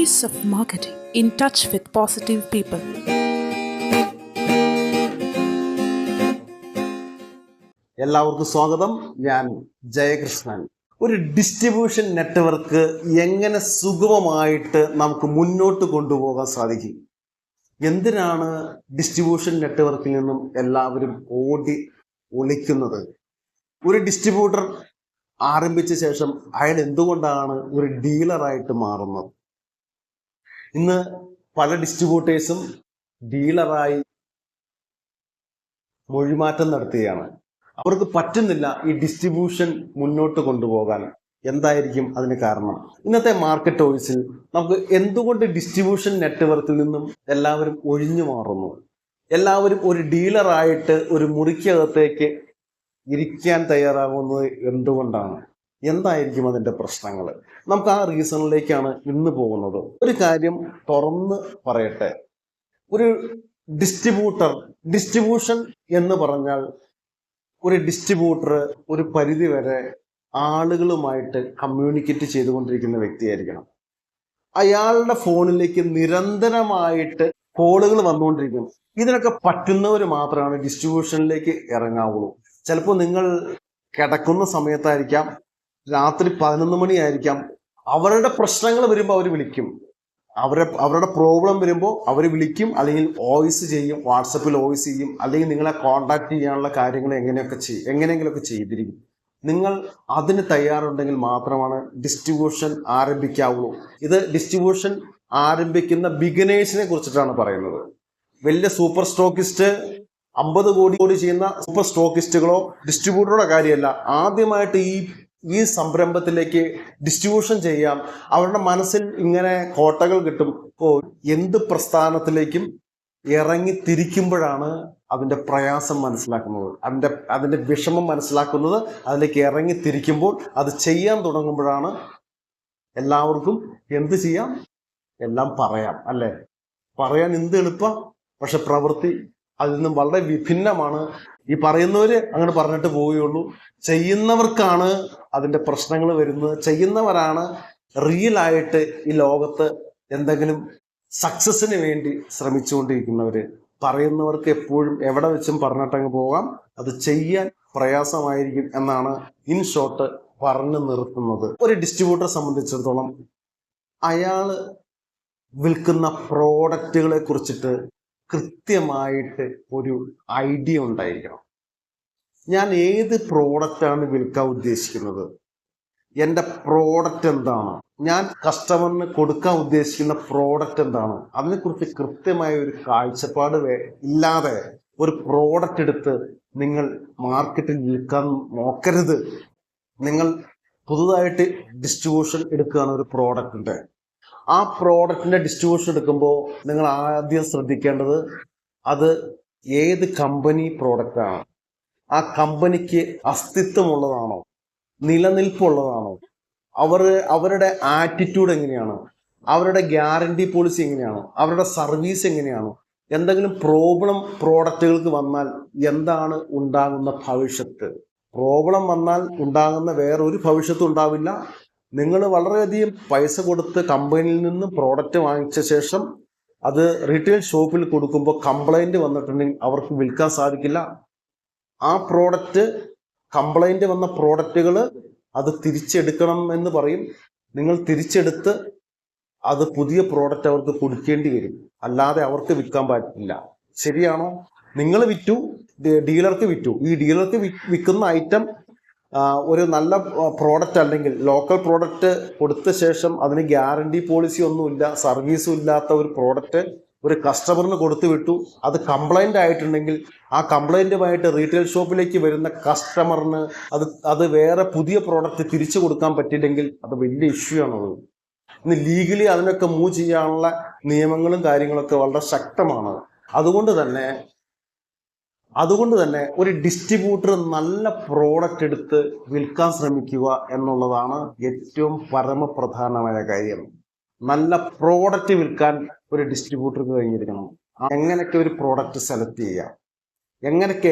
Pace of Marketing, in touch with positive people. എല്ലാവർക്കും സ്വാഗതം. ഞാൻ ജയകൃഷ്ണൻ. ഒരു ഡിസ്ട്രിബ്യൂഷൻ നെറ്റ്വർക്ക് എങ്ങനെ സുഗമമായിട്ട് നമുക്ക് മുന്നോട്ട് കൊണ്ടുപോകാൻ സാധിക്കും? എന്തിനാണ് ഡിസ്ട്രിബ്യൂഷൻ നെറ്റ്വർക്കിൽ നിന്നും എല്ലാവരും ഓടി ഒളിക്കുന്നത്? ഒരു ഡിസ്ട്രിബ്യൂട്ടർ ആരംഭിച്ച ശേഷം അയാൾ എന്തുകൊണ്ടാണ് ഒരു ഡീലറായിട്ട് മാറുന്നത്? ഇന്ന് പല ഡിസ്ട്രിബ്യൂട്ടേഴ്സും ഡീലറായി മൊഴിമാറ്റം നടത്തുകയാണ്. അവർക്ക് പറ്റുന്നില്ല ഈ ഡിസ്ട്രിബ്യൂഷൻ മുന്നോട്ട് കൊണ്ടുപോകാൻ. എന്തായിരിക്കും അതിന് കാരണം? ഇന്നത്തെ മാർക്കറ്റ് വോയിസിൽ നമുക്ക് എന്തുകൊണ്ട് ഡിസ്ട്രിബ്യൂഷൻ നെറ്റ്വർക്കിൽ നിന്നും എല്ലാവരും ഒഴിഞ്ഞു മാറുന്നു, എല്ലാവരും ഒരു ഡീലറായിട്ട് ഒരു മുറിക്കകത്തേക്ക് ഇരിക്കാൻ തയ്യാറാകുന്നത് എന്തുകൊണ്ടാണ്, എന്തായിരിക്കും അതിൻ്റെ പ്രശ്നങ്ങൾ? നമുക്ക് ആ റീസണിലേക്കാണ് ഇന്ന് പോകുന്നത്. ഒരു കാര്യം തുറന്ന് പറയട്ടെ, ഒരു ഡിസ്ട്രിബ്യൂഷൻ എന്ന് പറഞ്ഞാൽ ഒരു ഡിസ്ട്രിബ്യൂട്ടർ ഒരു പരിധി വരെ ആളുകളുമായിട്ട് കമ്മ്യൂണിക്കേറ്റ് ചെയ്തുകൊണ്ടിരിക്കുന്ന വ്യക്തിയായിരിക്കണം. അയാളുടെ ഫോണിലേക്ക് നിരന്തരമായിട്ട് കോളുകൾ വന്നുകൊണ്ടിരിക്കും. ഇതിനൊക്കെ പറ്റുന്നവർ മാത്രമാണ് ഡിസ്ട്രിബ്യൂഷനിലേക്ക് ഇറങ്ങാവുള്ളൂ. ചിലപ്പോൾ നിങ്ങൾ കിടക്കുന്ന സമയത്തായിരിക്കാം, രാത്രി 11 മണിയായിരിക്കാം. അവരുടെ പ്രശ്നങ്ങൾ വരുമ്പോൾ അവർ വിളിക്കും, അവരുടെ പ്രോബ്ലം വരുമ്പോൾ അവർ വിളിക്കും, അല്ലെങ്കിൽ വോയിസ് ചെയ്യും, വാട്സപ്പിൽ വോയിസ് ചെയ്യും, അല്ലെങ്കിൽ നിങ്ങളെ കോണ്ടാക്ട് ചെയ്യാനുള്ള കാര്യങ്ങൾ എങ്ങനെയെങ്കിലുമൊക്കെ ചെയ്തിരിക്കും. നിങ്ങൾ അതിന് തയ്യാറുണ്ടെങ്കിൽ മാത്രമാണ് ഡിസ്ട്രിബ്യൂഷൻ ആരംഭിക്കാവുള്ളൂ. ഇത് ഡിസ്ട്രിബ്യൂഷൻ ആരംഭിക്കുന്ന ബിഗിനേഴ്സിനെ കുറിച്ചിട്ടാണ് പറയുന്നത്. വലിയ സൂപ്പർ സ്റ്റോക്കിസ്റ്റ് 50 കോടി ചെയ്യുന്ന സൂപ്പർ സ്റ്റോക്കിസ്റ്റുകളോ ഡിസ്ട്രിബ്യൂട്ടറുടെ കാര്യമല്ല. ആദ്യമായിട്ട് ഈ സംരംഭത്തിലേക്ക് ഡിസ്ട്രിബ്യൂഷൻ ചെയ്യാം, അവരുടെ മനസ്സിൽ ഇങ്ങനെ കോട്ടകൾ കിട്ടും. ഇപ്പോൾ എന്ത് പ്രസ്ഥാനത്തിലേക്കും ഇറങ്ങി തിരിക്കുമ്പോഴാണ് അതിൻ്റെ പ്രയാസം മനസ്സിലാക്കുന്നത്, അതിൻ്റെ വിഷമം മനസ്സിലാക്കുന്നത്. അതിലേക്ക് ഇറങ്ങി തിരിക്കുമ്പോൾ, അത് ചെയ്യാൻ തുടങ്ങുമ്പോഴാണ് എല്ലാവർക്കും എന്ത് ചെയ്യാം, എല്ലാം പറയാം, അല്ലേ? പറയാൻ എന്ത് എളുപ്പം, പക്ഷെ പ്രവൃത്തി അതിൽ നിന്നും വളരെ വിഭിന്നമാണ്. ഈ പറയുന്നവര് അങ്ങനെ പറഞ്ഞിട്ട് പോവുകയുള്ളൂ. ചെയ്യുന്നവർക്കാണ് അതിൻ്റെ പ്രശ്നങ്ങൾ വരുന്നത്. ചെയ്യുന്നവരാണ് റിയൽ ആയിട്ട് ഈ ലോകത്ത് എന്തെങ്കിലും സക്സസിന് വേണ്ടി ശ്രമിച്ചുകൊണ്ടിരിക്കുന്നവര്. പറയുന്നവർക്ക് എപ്പോഴും എവിടെ വെച്ചും പറഞ്ഞിട്ടങ്ങ് പോകാം, അത് ചെയ്യാൻ പ്രയാസമായിരിക്കും എന്നാണ് ഇൻ ഷോർട്ട് പറഞ്ഞു നിർത്തുന്നത്. ഒരു ഡിസ്ട്രിബ്യൂട്ടറെ സംബന്ധിച്ചിടത്തോളം അയാള് വിൽക്കുന്ന പ്രോഡക്റ്റുകളെ കുറിച്ചിട്ട് കൃത്യമായിട്ട് ഒരു ഐഡിയ ഉണ്ടായിരിക്കണം. ഞാൻ ഏത് പ്രോഡക്റ്റാണ് വിൽക്കാൻ ഉദ്ദേശിക്കുന്നത്, എൻ്റെ പ്രോഡക്റ്റ് എന്താണ്, ഞാൻ കസ്റ്റമറിന് കൊടുക്കാൻ ഉദ്ദേശിക്കുന്ന പ്രോഡക്റ്റ് എന്താണ്, അതിനെക്കുറിച്ച് കൃത്യമായ ഒരു കാഴ്ചപ്പാട് ഇല്ലാതെ ഒരു പ്രോഡക്റ്റ് എടുത്ത് നിങ്ങൾ മാർക്കറ്റിൽ വിൽക്കാൻ നോക്കരുത്. നിങ്ങൾ പുതുതായിട്ട് ഡിസ്ട്രിബ്യൂഷൻ എടുക്കുകയാണ് ഒരു പ്രോഡക്റ്റിൻ്റെ. ആ പ്രോഡക്റ്റിൻ്റെ ഡിസ്ട്രിബ്യൂഷൻ എടുക്കുമ്പോൾ നിങ്ങൾ ആദ്യം ശ്രദ്ധിക്കേണ്ടത് അത് ഏത് കമ്പനി പ്രോഡക്റ്റാണ്, ആ കമ്പനിക്ക് അസ്തിത്വമുള്ളതാണോ, നിലനിൽപ്പുള്ളതാണോ, അവരുടെ ആറ്റിറ്റ്യൂഡ് എങ്ങനെയാണ്, അവരുടെ ഗ്യാരണ്ടി പോളിസി എങ്ങനെയാണ്, അവരുടെ സർവീസ് എങ്ങനെയാണ്, എന്തെങ്കിലും പ്രോബ്ലം പ്രോഡക്റ്റുകൾക്ക് വന്നാൽ എന്താണ് ഉണ്ടാകുന്ന ഭവിഷ്യത്ത്. പ്രോബ്ലം വന്നാൽ ഉണ്ടാകുന്ന വേറൊരു ഭവിഷ്യത്തും ഉണ്ടാവില്ല. നിങ്ങൾ വളരെയധികം പൈസ കൊടുത്ത് കമ്പനിയിൽ നിന്ന് പ്രോഡക്റ്റ് വാങ്ങിച്ച ശേഷം അത് റീറ്റെയിൽ ഷോപ്പിൽ കൊടുക്കുമ്പോൾ കംപ്ലൈൻറ്റ് വന്നിട്ടുണ്ടെങ്കിൽ അവർക്ക് വിൽക്കാൻ സാധിക്കില്ല. ആ പ്രോഡക്റ്റ്, കംപ്ലൈൻറ്റ് വന്ന പ്രോഡക്റ്റുകൾ അത് തിരിച്ചെടുക്കണം എന്ന് പറയും. നിങ്ങൾ തിരിച്ചെടുത്ത് അത് പുതിയ പ്രോഡക്റ്റ് അവർക്ക് കൊടുക്കേണ്ടി വരും, അല്ലാതെ അവർക്ക് വിൽക്കാൻ പറ്റില്ല. ശരിയാണോ? നിങ്ങൾ വിറ്റു, ഡീലർക്ക് വിറ്റു. ഈ ഡീലർക്ക് വിൽക്കുന്ന ഐറ്റം ഒരു നല്ല പ്രോഡക്റ്റ് അല്ലെങ്കിൽ ലോക്കൽ പ്രോഡക്റ്റ് കൊടുത്ത ശേഷം അതിന് ഗ്യാരണ്ടി പോളിസി ഒന്നുമില്ല, സർവീസും ഇല്ലാത്ത ഒരു പ്രോഡക്റ്റ് ഒരു കസ്റ്റമറിന് കൊടുത്തു വിട്ടു. അത് കംപ്ലൈൻ്റ് ആയിട്ടുണ്ടെങ്കിൽ ആ കംപ്ലൈൻറ്റുമായിട്ട് റീറ്റെയിൽ ഷോപ്പിലേക്ക് വരുന്ന കസ്റ്റമറിന് അത് വേറെ പുതിയ പ്രോഡക്റ്റ് തിരിച്ചു കൊടുക്കാൻ പറ്റിയില്ലെങ്കിൽ അത് വലിയ ഇഷ്യൂ ആണത്. ഇന്ന് ലീഗലി അതിനൊക്കെ മൂവ് ചെയ്യാനുള്ള നിയമങ്ങളും കാര്യങ്ങളൊക്കെ വളരെ ശക്തമാണ്. അതുകൊണ്ട് തന്നെ ഒരു ഡിസ്ട്രിബ്യൂട്ടർ നല്ല പ്രോഡക്റ്റ് എടുത്ത് വിൽക്കാൻ ശ്രമിക്കുക എന്നുള്ളതാണ് ഏറ്റവും പരമപ്രധാനമായ കാര്യം. നല്ല പ്രോഡക്റ്റ് വിൽക്കാൻ ഒരു ഡിസ്ട്രിബ്യൂട്ടർക്ക് കഴിഞ്ഞിരിക്കണം. എങ്ങനെയൊക്കെ ഒരു പ്രോഡക്റ്റ് സെലക്ട് ചെയ്യാം,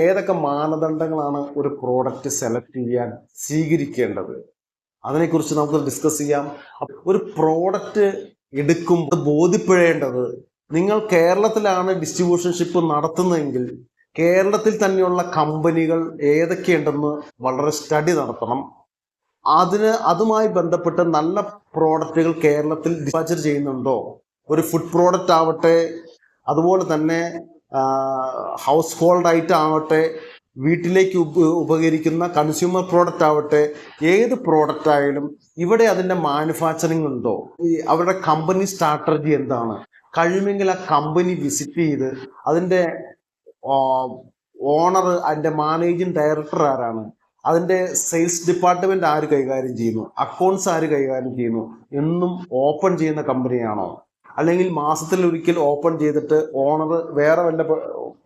ഏതൊക്കെ മാനദണ്ഡങ്ങളാണ് ഒരു പ്രോഡക്റ്റ് സെലക്ട് ചെയ്യാൻ സ്വീകരിക്കേണ്ടത്, അതിനെക്കുറിച്ച് നമുക്ക് ഡിസ്കസ് ചെയ്യാം. ഒരു പ്രോഡക്റ്റ് എടുക്കുമ്പോൾ ബോധ്യപ്പെടേണ്ടത്, നിങ്ങൾ കേരളത്തിലാണ് ഡിസ്ട്രിബ്യൂഷൻഷിപ്പ് നടത്തുന്നതെങ്കിൽ കേരളത്തിൽ തന്നെയുള്ള കമ്പനികൾ ഏതൊക്കെയുണ്ടെന്ന് വളരെ സ്റ്റഡി നടത്തണം. അതുമായി ബന്ധപ്പെട്ട് നല്ല പ്രോഡക്റ്റുകൾ കേരളത്തിൽ ഡിസ്പാച്ചർ ചെയ്യുന്നുണ്ടോ? ഒരു ഫുഡ് പ്രോഡക്റ്റ് ആവട്ടെ, അതുപോലെ തന്നെ ഹൗസ് ഹോൾഡ് ഐറ്റം ആവട്ടെ, വീട്ടിലേക്ക് ഉപകരിക്കുന്ന കൺസ്യൂമർ പ്രോഡക്റ്റ് ആവട്ടെ, ഏത് പ്രോഡക്റ്റ് ആയാലും ഇവിടെ അതിൻ്റെ മാനുഫാക്ചറിങ് ഉണ്ടോ? അവരുടെ കമ്പനി സ്ട്രാറ്റജി എന്താണ്? കഴിയുമെങ്കിൽ ആ കമ്പനി വിസിറ്റ് ചെയ്ത് അതിൻ്റെ ഓണർ, അതിൻ്റെ മാനേജിങ് ഡയറക്ടർ ആരാണ്, അതിൻ്റെ സെയിൽസ് ഡിപ്പാർട്ട്മെന്റ് ആര് കൈകാര്യം ചെയ്യുന്നു, അക്കൗണ്ട്സ് ആര് കൈകാര്യം ചെയ്യുന്നു എന്നും ഓപ്പൺ ചെയ്യുന്ന കമ്പനിയാണോ? അല്ലെങ്കിൽ മാസത്തിൽ ഒരിക്കൽ ഓപ്പൺ ചെയ്തിട്ട് ഓണർ വേറെ വല്ല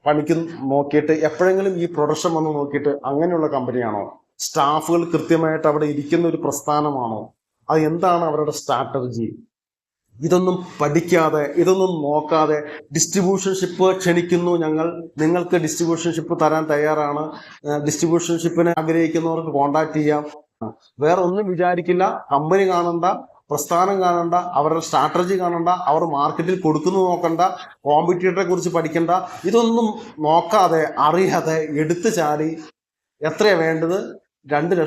പണിക്ക് നോക്കിയിട്ട് എപ്പോഴെങ്കിലും ഈ പ്രൊഡക്ഷൻ വന്ന് നോക്കിയിട്ട് അങ്ങനെയുള്ള കമ്പനിയാണോ? സ്റ്റാഫുകൾ കൃത്യമായിട്ട് അവിടെ ഇരിക്കുന്ന ഒരു പ്രസ്ഥാനമാണോ? അത് എന്താണ് അവരുടെ സ്ട്രാറ്റജി? ഇതൊന്നും പഠിക്കാതെ, ഇതൊന്നും നോക്കാതെ ഡിസ്ട്രിബ്യൂഷൻഷിപ്പ് ക്ഷണിക്കുന്നു, നിങ്ങൾക്ക് ഡിസ്ട്രിബ്യൂഷൻഷിപ്പ് തരാൻ തയ്യാറാണ്, ഡിസ്ട്രിബ്യൂഷൻഷിപ്പിനെ ആഗ്രഹിക്കുന്നവർക്ക് കോണ്ടാക്ട് ചെയ്യാം, വേറെ ഒന്നും വിചാരിക്കില്ല, കമ്പനി കാണണ്ട, പ്രസ്ഥാനം കാണണ്ട, അവരുടെ സ്ട്രാറ്റജി കാണണ്ട, അവർ മാർക്കറ്റിൽ കൊടുക്കുന്നു നോക്കണ്ട, കോമ്പറ്റീറ്ററെ കുറിച്ച് പഠിക്കണ്ട, ഇതൊന്നും നോക്കാതെ അറിയാതെ എടുത്തു ചാടി എത്രയാണ് വേണ്ടത്? 2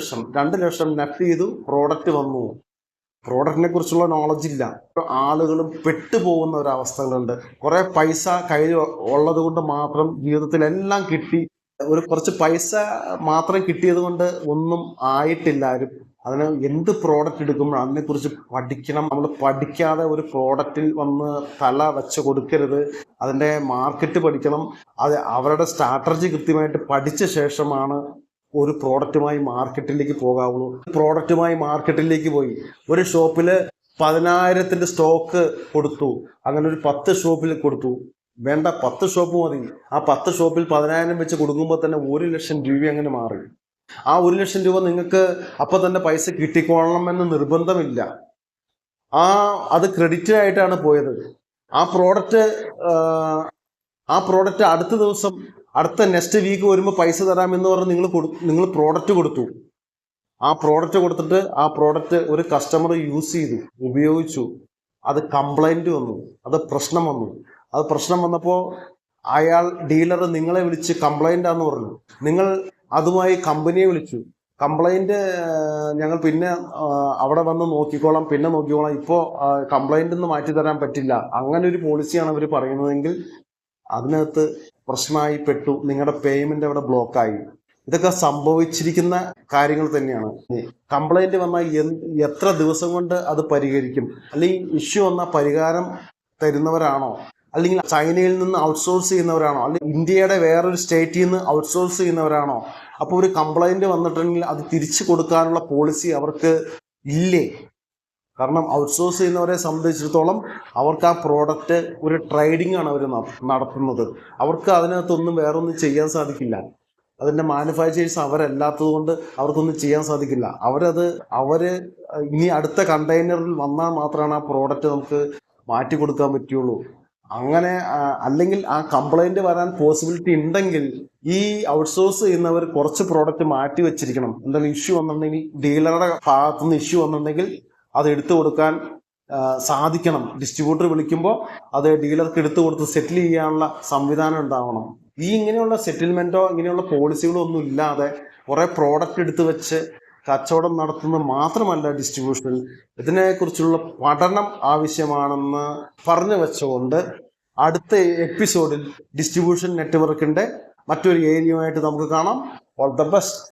ലക്ഷം നെഫ്റ്റ് ചെയ്തു, പ്രോഡക്റ്റ് വന്നു. പ്രോഡക്റ്റിനെ കുറിച്ചുള്ള നോളജ് ഇല്ല. ആളുകളും പെട്ടുപോകുന്ന ഒരവസ്ഥകളുണ്ട്. കുറെ പൈസ കയ്യിൽ ഉള്ളത് കൊണ്ട് മാത്രം ജീവിതത്തിലെല്ലാം കിട്ടി, കുറച്ച് പൈസ മാത്രം കിട്ടിയത് കൊണ്ട് ഒന്നും ആയിട്ടില്ല ആരും. അതിന് എന്ത് പ്രോഡക്റ്റ് എടുക്കുമ്പോഴും അതിനെക്കുറിച്ച് പഠിക്കണം. നമ്മൾ പഠിക്കാതെ ഒരു പ്രോഡക്റ്റിൽ വന്ന് തല വെച്ച് കൊടുക്കരുത്. അതിൻ്റെ മാർക്കറ്റ് പഠിക്കണം. അവരുടെ സ്ട്രാറ്റജി കൃത്യമായിട്ട് പഠിച്ച ശേഷമാണ് ഒരു പ്രോഡക്റ്റുമായി മാർക്കറ്റിലേക്ക് പോകാവുള്ളൂ. പ്രോഡക്റ്റുമായി മാർക്കറ്റിലേക്ക് പോയി ഒരു ഷോപ്പിൽ 10,000 സ്റ്റോക്ക് കൊടുത്തു, അങ്ങനെ ഒരു 10 ഷോപ്പിൽ കൊടുത്തു. വേണ്ട, 10 ഷോപ്പ് മതി. ആ 10 ഷോപ്പിൽ 10,000 വെച്ച് കൊടുക്കുമ്പോൾ തന്നെ 1 ലക്ഷം രൂപ അങ്ങനെ മാറി. ആ 1 ലക്ഷം രൂപ നിങ്ങൾക്ക് അപ്പൊ തന്നെ പൈസ കിട്ടിക്കൊള്ളണമെന്ന് നിർബന്ധമില്ല. അത് ക്രെഡിറ്റ് ആയിട്ടാണ് പോയത്. ആ പ്രോഡക്റ്റ് അടുത്ത ദിവസം, അടുത്ത നെക്സ്റ്റ് വീക്ക് വരുമ്പോൾ പൈസ തരാമെന്ന് പറഞ്ഞ് നിങ്ങൾ പ്രോഡക്റ്റ് കൊടുത്തു. ആ പ്രോഡക്റ്റ് കൊടുത്തിട്ട് ആ പ്രോഡക്റ്റ് ഒരു കസ്റ്റമർ യൂസ് ചെയ്തു, ഉപയോഗിച്ചു, അത് കംപ്ലൈന്റ് വന്നു, അത് പ്രശ്നം വന്നപ്പോൾ ഡീലർ നിങ്ങളെ വിളിച്ച് കംപ്ലൈന്റ് ആണെന്ന് പറഞ്ഞു. നിങ്ങൾ അതുമായി കമ്പനിയെ വിളിച്ചു. കംപ്ലൈന്റ് ഞങ്ങൾ പിന്നെ അവിടെ വന്ന് നോക്കിക്കോളാം, ഇപ്പോൾ കംപ്ലൈന്റ് ഒന്നും മാറ്റി തരാൻ പറ്റില്ല, അങ്ങനെ ഒരു പോളിസിയാണ് അവർ പറയുന്നതെങ്കിൽ അതിനകത്ത് പ്രശ്നമായി പെട്ടു, നിങ്ങളുടെ പേയ്മെന്റ് അവിടെ ബ്ലോക്കായി. ഇതൊക്കെ സംഭവിച്ചിരിക്കുന്ന കാര്യങ്ങൾ തന്നെയാണ്. കംപ്ലൈന്റ് വന്നാൽ എത്ര ദിവസം കൊണ്ട് അത് പരിഹരിക്കും? അല്ലെങ്കിൽ ഇഷ്യൂ വന്നാൽ പരിഹാരം തരുന്നവരാണോ? അല്ലെങ്കിൽ ചൈനയിൽ നിന്ന് ഔട്ട്സോഴ്സ് ചെയ്യുന്നവരാണോ? അല്ലെങ്കിൽ ഇന്ത്യയുടെ വേറൊരു സ്റ്റേറ്റിൽ നിന്ന് ഔട്ട്സോഴ്സ് ചെയ്യുന്നവരാണോ? അപ്പോൾ ഒരു കംപ്ലൈന്റ് വന്നിട്ടുണ്ടെങ്കിൽ അത് തിരിച്ചു കൊടുക്കാനുള്ള പോളിസി അവർക്ക് ഇല്ലേ? കാരണം ഔട്ട്സോഴ്സ് ചെയ്യുന്നവരെ സംബന്ധിച്ചിടത്തോളം അവർക്ക് ആ പ്രോഡക്റ്റ് ഒരു ട്രേഡിംഗ് ആണ് അവർ നടത്തുന്നത്. അവർക്ക് അതിനകത്തൊന്നും വേറൊന്നും ചെയ്യാൻ സാധിക്കില്ല. അതിൻ്റെ മാനുഫാക്ചേഴ്സ് അവരല്ലാത്തത് കൊണ്ട് അവർക്കൊന്നും ചെയ്യാൻ സാധിക്കില്ല. അവര് ഇനി അടുത്ത കണ്ടെയ്നറിൽ വന്നാൽ മാത്രമാണ് ആ പ്രോഡക്റ്റ് നമുക്ക് മാറ്റി കൊടുക്കാൻ പറ്റുള്ളൂ. അങ്ങനെ അല്ലെങ്കിൽ ആ കംപ്ലൈന്റ് വരാൻ പോസിബിലിറ്റി ഉണ്ടെങ്കിൽ ഈ ഔട്ട്സോഴ്സ് ചെയ്യുന്നവർ കുറച്ച് പ്രോഡക്റ്റ് മാറ്റി വെച്ചിരിക്കണം. എന്തെങ്കിലും ഇഷ്യൂ വന്നിട്ടുണ്ടെങ്കിൽ, ഡീലറുടെ ഭാഗത്തുനിന്ന് ഇഷ്യൂ വന്നിട്ടുണ്ടെങ്കിൽ അത് എടുത്തു കൊടുക്കാൻ സാധിക്കണം. ഡിസ്ട്രിബ്യൂട്ടർ വിളിക്കുമ്പോൾ അത് ഡീലർക്ക് എടുത്തു കൊടുത്ത് സെറ്റിൽ ചെയ്യാനുള്ള സംവിധാനം ഉണ്ടാവണം. ഇങ്ങനെയുള്ള സെറ്റിൽമെന്റോ ഇങ്ങനെയുള്ള പോളിസികളോ ഒന്നും ഇല്ലാതെ കുറെ പ്രോഡക്റ്റ് എടുത്തു വെച്ച് കച്ചവടം നടത്തുന്നത് മാത്രമല്ല ഡിസ്ട്രിബ്യൂഷൻ. ഇതിനെക്കുറിച്ചുള്ള പഠനം ആവശ്യമാണെന്ന് പറഞ്ഞു വെച്ചുകൊണ്ട് അടുത്ത എപ്പിസോഡിൽ ഡിസ്ട്രിബ്യൂഷൻ നെറ്റ്വർക്കിന്റെ മറ്റൊരു ഏരിയയുമായിട്ട് നമുക്ക് കാണാം. All the best.